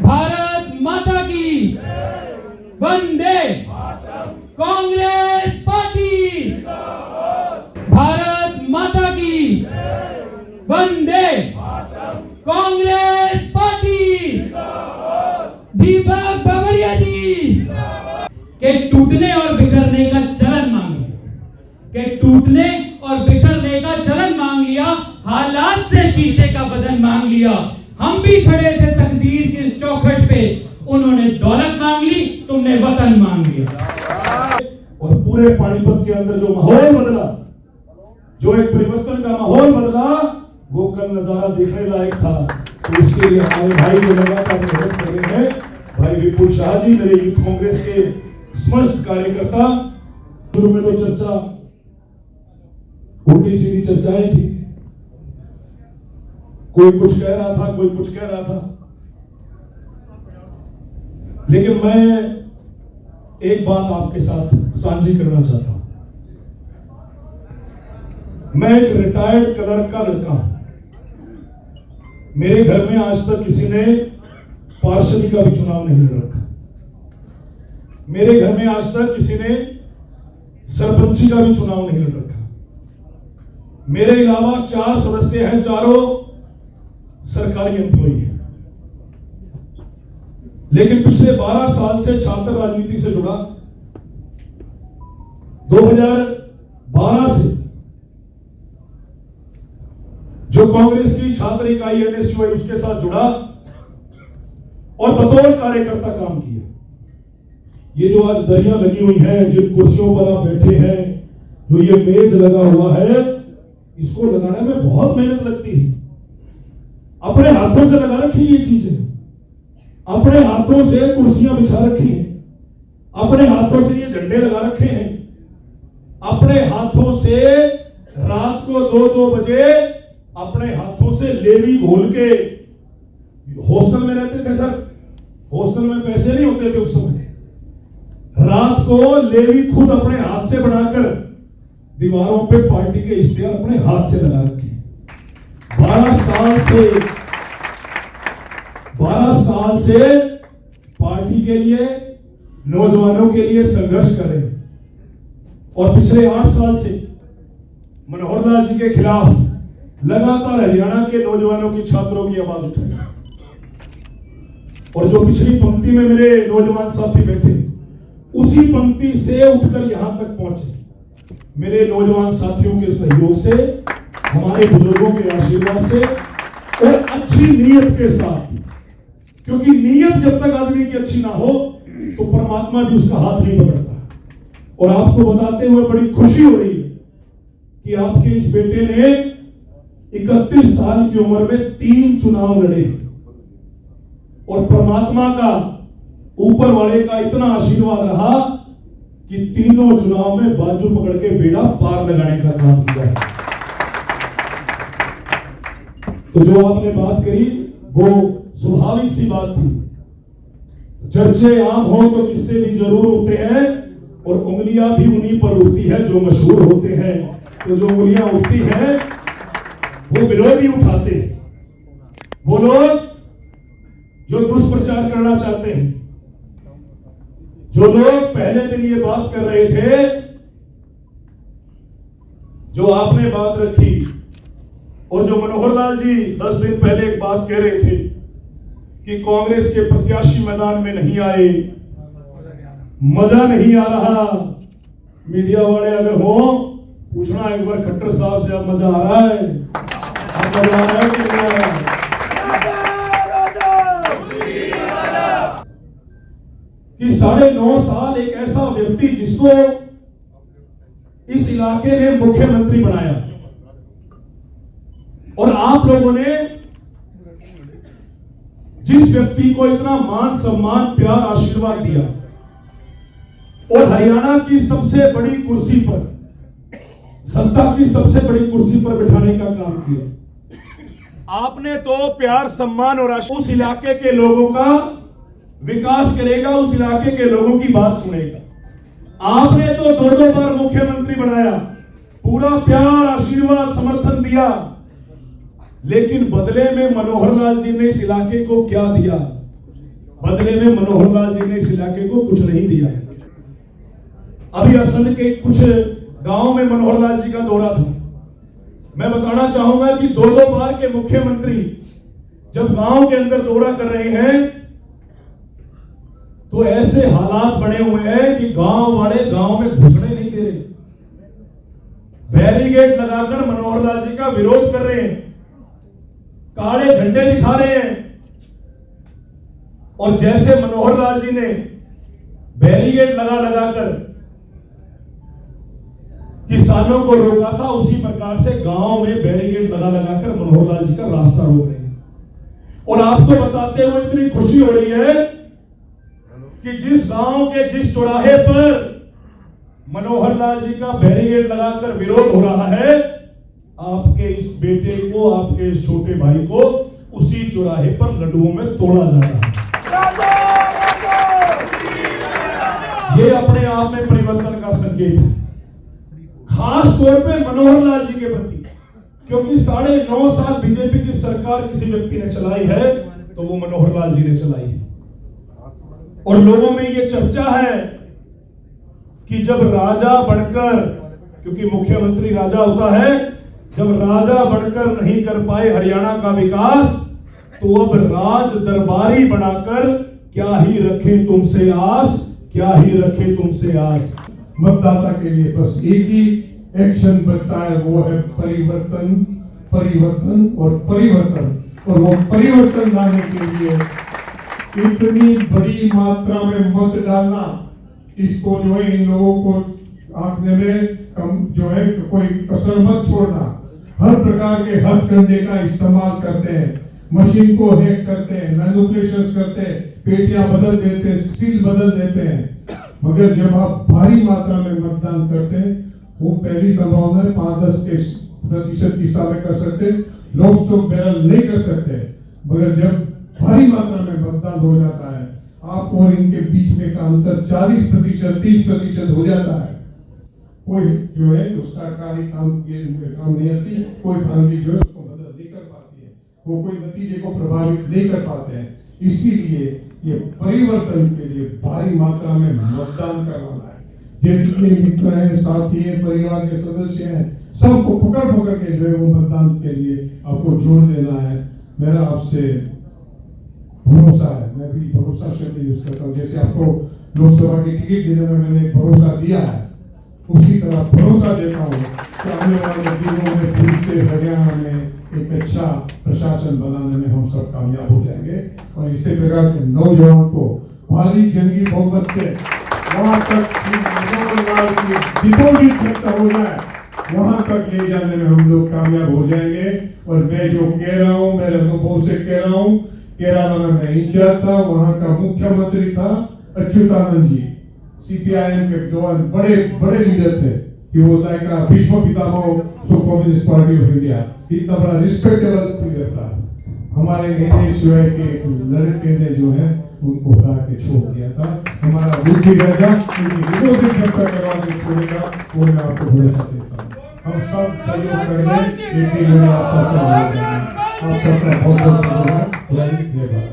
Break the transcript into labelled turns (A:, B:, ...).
A: भारत माता की वंदे कांग्रेस पार्टी, भारत माता की वंदे कांग्रेस पार्टी, दीपक बावरिया जी के टूटने और बिखरने का चलन मांग लिया, के टूटने और बिखरने का चलन मांग लिया, हालात से शीशे का बदन मांग लिया। हम भी खड़े थे तकदीर की इस चौखट पे, उन्होंने दौलत मांग ली, तुमने वतन मांग लिया।
B: और पूरे पानीपत के अंदर जो माहौल बदला, जो एक परिवर्तन का माहौल बदला, वो कल नजारा देखने लायक था। तो इसके लिए हमारे भाई जो लगातार मेहनत कर रहे हैं, भाई विपुल शाह जी, मेरे यूथ कांग्रेस के समस्त कार्यकर्ता। शुरू में तो चर्चा उल्टी सीधी चर्चाएं थी, कोई कुछ कह रहा था, कोई कुछ कह रहा था, लेकिन मैं एक बात आपके साथ साझी करना चाहता हूं। मैं एक रिटायर्ड क्लर्क का लड़का हूं। मेरे घर में आज तक किसी ने पार्षदी का भी चुनाव नहीं लड़ रखा। मेरे घर में आज तक किसी ने सरपंची का भी चुनाव नहीं लड़ रखा। मेरे अलावा 4 सदस्य हैं, चारों सरकारी एम्प्लॉई हैं। लेकिन पिछले 12 साल से छात्र राजनीति से जुड़ा, 2012 से जो कांग्रेस की छात्र इकाई एनएसयूआई उसके साथ जुड़ा और बतौर कार्यकर्ता काम किया। ये जो आज दरियां लगी हुई हैं, जिन कुर्सियों पर आप बैठे हैं, जो ये मेज लगा हुआ है, इसको लगाने में बहुत मेहनत लगती है। अपने हाथों से लगा रखी ये चीजें, अपने हाथों से कुर्सियां बिछा रखी हैं, अपने हाथों से ये झंडे लगा रखे हैं, अपने हाथों से रात को 2-2 बजे अपने हाथों से लेवी घोल के, हॉस्टल में रहते थे सर, हॉस्टल में पैसे नहीं होते थे उस समय, रात को लेवी खुद अपने हाथ से बनाकर दीवारों पे पार्टी के इश्तेहार अपने हाथ से लगा रखे। 12 साल से पार्टी के लिए, नौजवानों के लिए संघर्ष करें। और पिछले 8 साल से मनोहर लाल जी के खिलाफ लगातार हरियाणा के नौजवानों की, छात्रों की आवाज उठाई। और जो पिछली पंक्ति में मेरे नौजवान साथी बैठे, उसी पंक्ति से उठकर यहां तक पहुंचे मेरे नौजवान साथियों के सहयोग से, हमारे बुजुर्गों के आशीर्वाद से और अच्छी नीयत के साथ। क्योंकि नीयत जब तक आदमी की अच्छी ना हो तो परमात्मा भी उसका हाथ नहीं पकड़ता। और आपको बताते हुए बड़ी खुशी हो रही है कि आपके इस बेटे ने 31 साल की उम्र में 3 चुनाव लड़े और परमात्मा का, ऊपर वाले का इतना आशीर्वाद रहा कि तीनों चुनाव में बाजू पकड़ के बेड़ा पार लगाने का काम किया। तो जो आपने बात करी वो स्वाभाविक सी बात थी। चर्चे आम हो तो किस्से भी जरूर होते हैं और उंगलियां भी उन्हीं पर उठती है जो मशहूर होते हैं। तो जो उंगलियां उठती हैं वो विरोधी उठाते हैं, वो लोग जो दुष्प्रचार करना चाहते हैं, जो लोग पहले दिन ये बात कर रहे थे, जो आपने बात रखी, और जो मनोहर लाल जी 10 दिन पहले एक बात कह रहे थे कि कांग्रेस के प्रत्याशी मैदान में नहीं आए, मजा नहीं आ रहा। मीडिया वाले अगर हो, पूछना एक बार खट्टर साहब से, अब मजा आ रहा है? अब मजा आ रहा है कि नहीं आ रहा है? कि 9.5 साल एक ऐसा व्यक्ति जिसको इस इलाके ने मुख्यमंत्री बनाया, और आप लोगों ने जिस व्यक्ति को इतना मान सम्मान प्यार आशीर्वाद दिया और हरियाणा की सबसे बड़ी कुर्सी पर, सत्ता की सबसे बड़ी कुर्सी पर बिठाने का काम किया, आपने तो प्यार सम्मान और उस इलाके के लोगों का विकास करेगा, उस इलाके के लोगों की बात सुनेगा। आपने तो 2 बार मुख्यमंत्री बनाया, पूरा प्यार आशीर्वाद समर्थन दिया, लेकिन बदले में मनोहर लाल जी ने इस इलाके को क्या दिया? बदले में मनोहर लाल जी ने इस इलाके को कुछ नहीं दिया। अभी असंध के कुछ गांव में मनोहर लाल जी का दौरा था। मैं बताना चाहूंगा कि 2-2 बार के मुख्यमंत्री जब गांव के अंदर दौरा कर रहे हैं तो ऐसे हालात बने हुए हैं कि गांव वाले गांव में घुसने नहीं दे रहे, बैरिकेड लगाकर मनोहर लाल जी का विरोध कर रहे हैं, काले झंडे दिखा रहे हैं। और जैसे मनोहर लाल जी ने बैरिकेड लगाकर किसानों को रोका था, उसी प्रकार से गांव में बैरिकेड लगाकर मनोहर लाल जी का रास्ता रोक रहे हैं। और आपको बताते हुए इतनी खुशी हो रही है कि जिस गांव के जिस चौराहे पर मनोहर लाल जी का बैरिकेड लगाकर विरोध हो रहा है, आपके इस बेटे को, आपके इस छोटे भाई को उसी चौराहे पर लड्डुओं में तोड़ा जा रहा है। ये अपने आप में परिवर्तन का संकेत है, खास तौर पे मनोहर लाल जी के प्रति, क्योंकि 9.5 साल बीजेपी की सरकार किसी व्यक्ति ने चलाई है तो वो मनोहर लाल जी ने चलाई है। और लोगों में ये चर्चा है कि जब राजा बनकर, क्योंकि मुख्यमंत्री राजा होता है, जब राजा बनकर नहीं कर पाए हरियाणा का विकास तो अब राज दरबारी बनाकर क्या ही रखें तुमसे आस, क्या ही रखें तुमसे आस।
C: मतदाता के लिए बस एक ही एक्शन बनता है, वो है परिवर्तन, परिवर्तन और परिवर्तन। और वो परिवर्तन लाने के लिए इतनी बड़ी मात्रा में मत डालना, इसको जो है इन लोगों को आंकने में कम जो है कोई कसर मत छोड़ना। हर प्रकार के हथकंडे का इस्तेमाल करते हैं, मशीन को हैक करते हैं, मैनिपुलेशंस करते हैं, पेटियां बदल देते हैं, सील बदल देते हैं। मगर जब आप भारी मात्रा में मतदान करते हैं, वो पहली संभावना है 5-10% हिस्सा में कर सकते, लोग तो बैरल नहीं कर सकते। मगर जब भारी मात्रा में मतदान हो जाता है, आप और इनके बीच में का अंतर 40%, 30% हो जाता है। कोई जो है उसका कार्य काम नहीं आती, कोई फैमिली जो है उसको मदद नहीं कर पाती है, वो कोई नतीजे को प्रभावित नहीं कर पाते हैं। इसीलिए ये परिवर्तन के लिए भारी मात्रा में मतदान करवाना है। जितने मित्र हैं, साथी हैं, परिवार के सदस्य हैं, सबको पकड़ के जो है वो मतदान के लिए आपको जोड़ देना है। मेरा आपसे भरोसा है, मैं भी भरोसा शब्द यूज करता हूँ। जैसे आपको लोकसभा की टिकट देने में मैंने भरोसा दिया है, उसी तरह भरोसा देता हूँ कि आने वाले दिनों में फिर से हरियाणा में एक अच्छा प्रशासन बनाने में हम सब कामयाब हो जाएंगे। और इसी प्रकार के नौजवान को भारी जंगी बहुमत से वहां तक डिपोजिट खत्म हो जाए, वहां तक ले जाने में हम लोग कामयाब हो जाएंगे। और मैं जो कह रहा हूँ, मेरे अनुभव से कह रहा हूँ, केरला में मैं इंचार्ज था, वहां का मुख्यमंत्री था अच्युतानंद जी, सीपीआईएम के दो बड़े लीडर थे। He was like a विश्व पितामह of communist party of India. इतना बड़ा रिस्पेक्टेबल फिगर था। हमारे नेता शिवाय के लड़के ने जो है उनको हरा के छोड़ दिया था। हमारा बुद्धि राजा उनकी विरोधी जनता करवा के छोड़ेगा, वो मैं आपको भरोसा देता हूँ। हम सब सहयोग करेंगे, लेकिन आप सबका बहुत बहुत धन्यवाद। जय हिंद, जय भारत।